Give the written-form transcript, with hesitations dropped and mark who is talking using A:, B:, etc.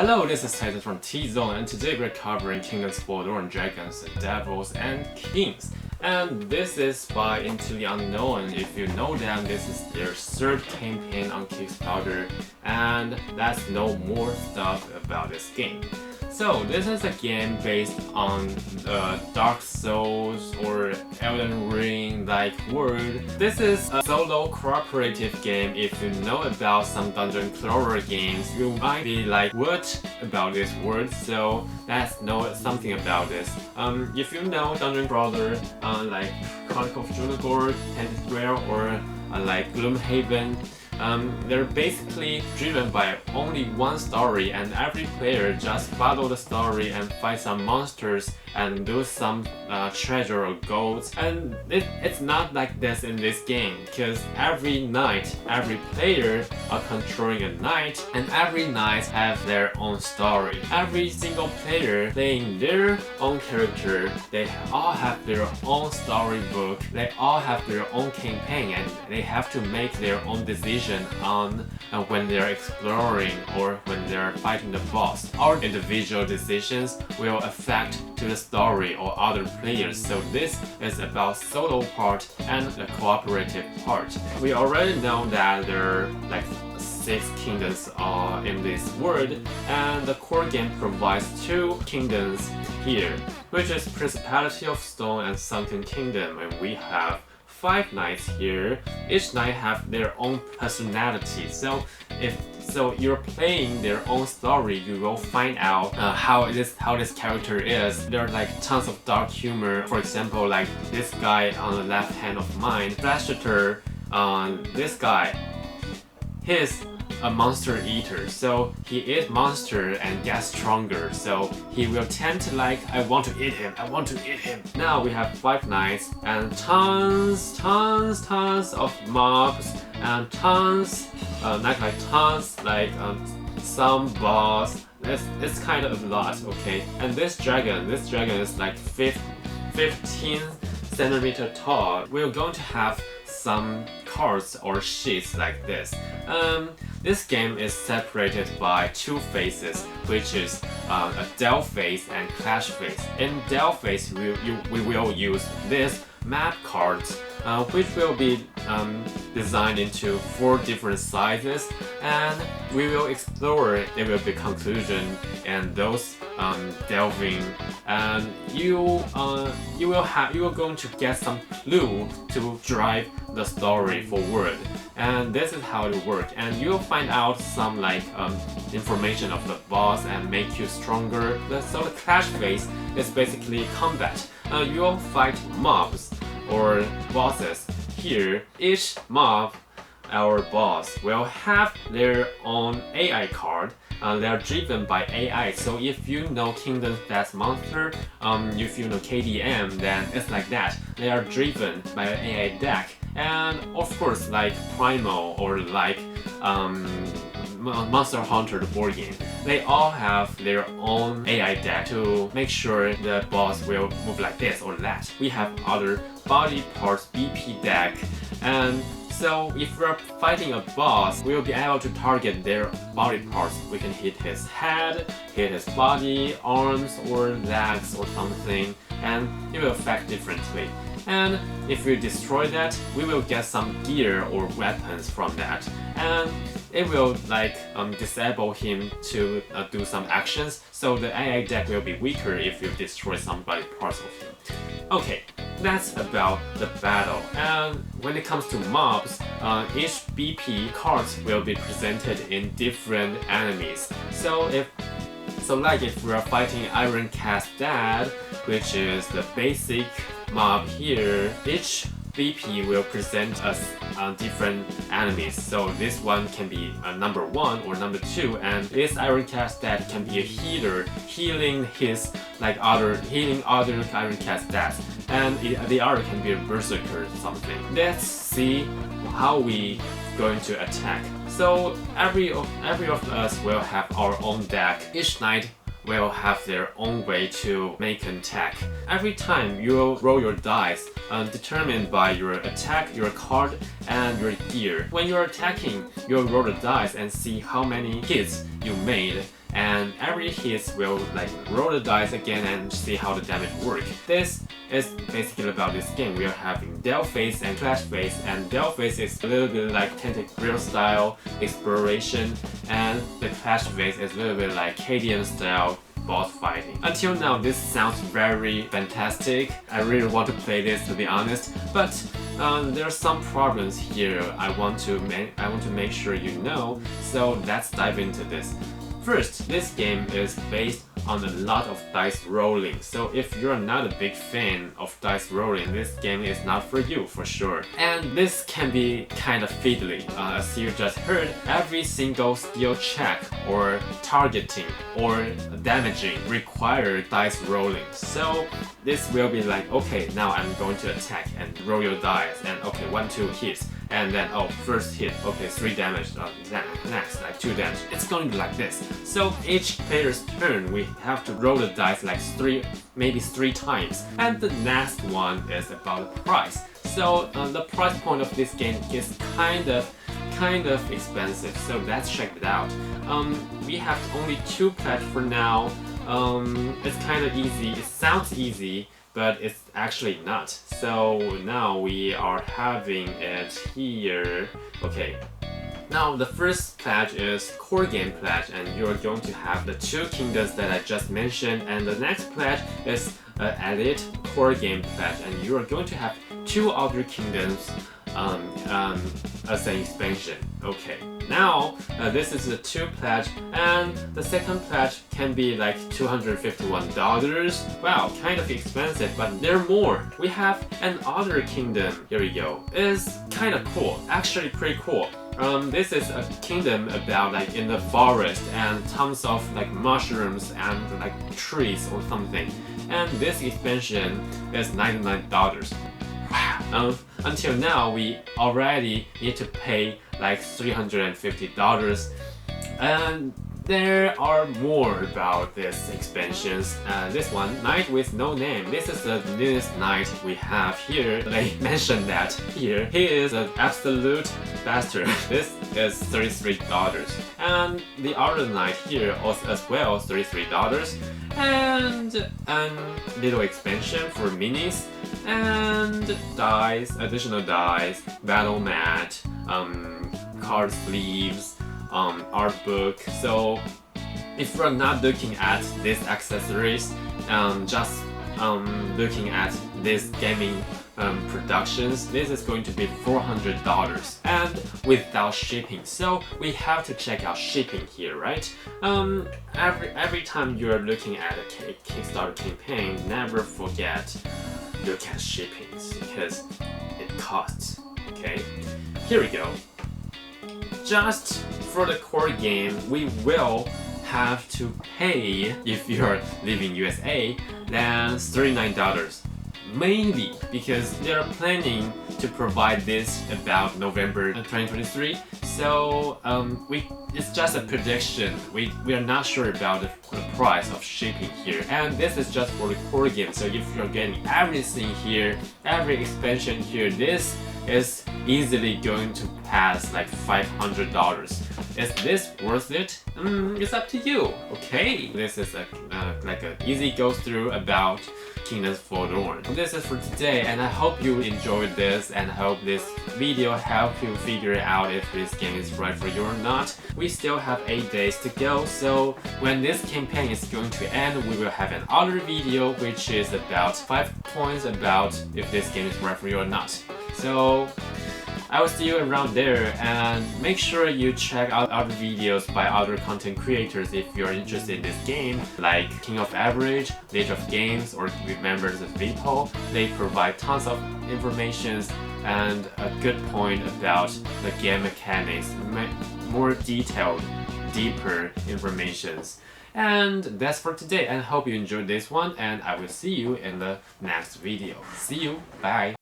A: Hello, this is Titus from T-Zone, and today we're covering Kingdoms Forlorn, Dragons, Devils, and Kings. And this is by Into the Unknown. If you know them, this is their third campaign on Kickstarter, and let's know more stuff about this game. So this is a game based on Dark Souls or Elden Ring like world. This is a solo cooperative game. If you know about some dungeon crawler games, you might be like, what about this world? So let's know something about this. If you know dungeon crawler like Chronicle of Junagor, Pentagram, or like Gloomhaven, they're basically driven by only one story, and every player just follow the story and fight some monsters and do some treasure or golds. And it's not like this in this game, because every night, every player are controlling a knight, and every knight have their own story. Every single player playing their own character, they all have their own storybook, they all have their own campaign, and they have to make their own decision on when they're exploring or when they're fighting the boss. Our individual decisions will affect to the story or other players, so this is about solo part and the cooperative part. We already know that there are like 6 kingdoms in this world, and the core game provides 2 kingdoms here, which is Principality of Stone and Sunken Kingdom, and we have 5 knights here. Each knight have their own personality, so if you're playing their own story, you will find out how this character is. There are like tons of dark humor. For example, like this guy on the left hand of mine, Flasheter, this guy, he's a monster eater, so he eats monster and gets stronger, so he will tend to like, I want to eat him, I want to eat him. Now we have 5 knights and tons of mobs and tons some boss. It's kind of a lot, okay? And this dragon is like 15 centimeter tall. We're going to have some cards or sheets like this. This game is separated by 2 phases, which is a Delve phase and Clash phase. In Delve phase, we will use this map cards, which will be designed into 4 different sizes, and we will explore. There will be conclusion and those delving, and you are going to get some clue to drive the story forward. And this is how it works, and you'll find out some like information of the boss and make you stronger. So the Clash phase is basically combat. You'll fight mobs or bosses. Here, each mob or boss will have their own AI card. They're driven by AI, so if you know Kingdom Death Monster, if you know KDM, then it's like that. They are driven by an AI deck. And of course, like Primal or like Monster Hunter, the board game, they all have their own AI deck to make sure the boss will move like this or that. We have other body parts BP deck, and so if we're fighting a boss, we'll be able to target their body parts. We can hit his head, hit his body, arms, or legs or something, and it will affect differently. And if we destroy that, we will get some gear or weapons from that, and it will like disable him to do some actions, so the AI deck will be weaker if you destroy some body parts of him. Okay, that's about the battle. And when it comes to mobs, each BP cards will be presented in different enemies. So if we're fighting Iron Cast Dad, which is the basic mob here, each BP will present us different enemies. So this one can be number 1 or number 2, and this Iron Cast Dad can be a healer, healing other Iron Cast Dads, and the other can be a berserker or something. Let's see how we going to attack. So every of us will have our own deck. Each knight will have their own way to make an attack. Every time you roll your dice, determined by your attack, your card, and your gear. When you're attacking, you'll roll the dice and see how many hits you made, and 3 hits will like roll the dice again and see how the damage work. This is basically about this game. We are having Del phase and Clash phase, and Del phase is a little bit like Tentacle style exploration, and the Clash phase is a little bit like Cadian style boss fighting. Until now, this sounds very fantastic. I really want to play this, to be honest, but there are some problems here I want to make sure you know, so let's dive into this. First, this game is based on a lot of dice rolling, so if you're not a big fan of dice rolling, this game is not for you for sure. And this can be kind of fiddly. As you just heard, every single skill check or targeting or damaging require dice rolling. So this will be like, okay, now I'm going to attack and roll your dice, and okay, 1, 2 hits. And then, oh, first hit, okay, 3 damage, next, like 2 damage. It's going to be like this. So each player's turn, we have to roll the dice like maybe 3 times. And the next one is about the price. So the price point of this game is kind of expensive. So let's check it out. We have only 2 pledge for now. It's kind of easy. It sounds easy, but it's actually not. So now we are having it here. Okay. Now the first pledge is core game pledge, and you're going to have the 2 kingdoms that I just mentioned, and the next pledge is elite core game pledge, and you are going to have 2 other kingdoms as an expansion. Okay, now this is the 2 pledge, and the second pledge can be like $251. Wow, kind of expensive, but there are more. We have another kingdom. Here we go. It's kind of cool, actually pretty cool. This is a kingdom about like in the forest and tons of like mushrooms and like trees or something. And this expansion is $99. Wow. Until now, we already need to pay like $350, and there are more about these expansions. This one, Knight with No Name. This is the newest knight we have here. They mentioned that here. He is an absolute bastard. This is $33. And the other knight here as well, $33. And a little expansion for minis. And dice, additional dice, battle mat, card sleeves, art book. So if you're not looking at these accessories, just looking at these gaming productions, this is going to be $400 and without shipping. So we have to check out shipping here, right? Every time you're looking at a Kickstarter campaign, never forget look at shippings because it costs. Okay, here we go. Just for the core game, we will have to pay, if you're living USA, then $39. Maybe, because they're planning to provide this about November 2023. So it's just a prediction. We are not sure about the price of shipping here. And this is just for the core game. So if you're getting everything here, every expansion here, this is easily going to pass like $500. Is this worth it? It's up to you. Okay, this is like an easy go through about Kingdoms Forlorn. This is for today, and I hope you enjoyed this, and I hope this video helped you figure out if this game is right for you or not. We still have 8 days to go, so when this campaign is going to end, we will have another video which is about 5 points about if this game is right for you or not. So I will see you around there, and make sure you check out other videos by other content creators if you're interested in this game, like King of Average, Age of Games, or Members of Veto. They provide tons of information and a good point about the game mechanics, more detailed, deeper informations. And that's for today, and I hope you enjoyed this one, and I will see you in the next video. See you, bye!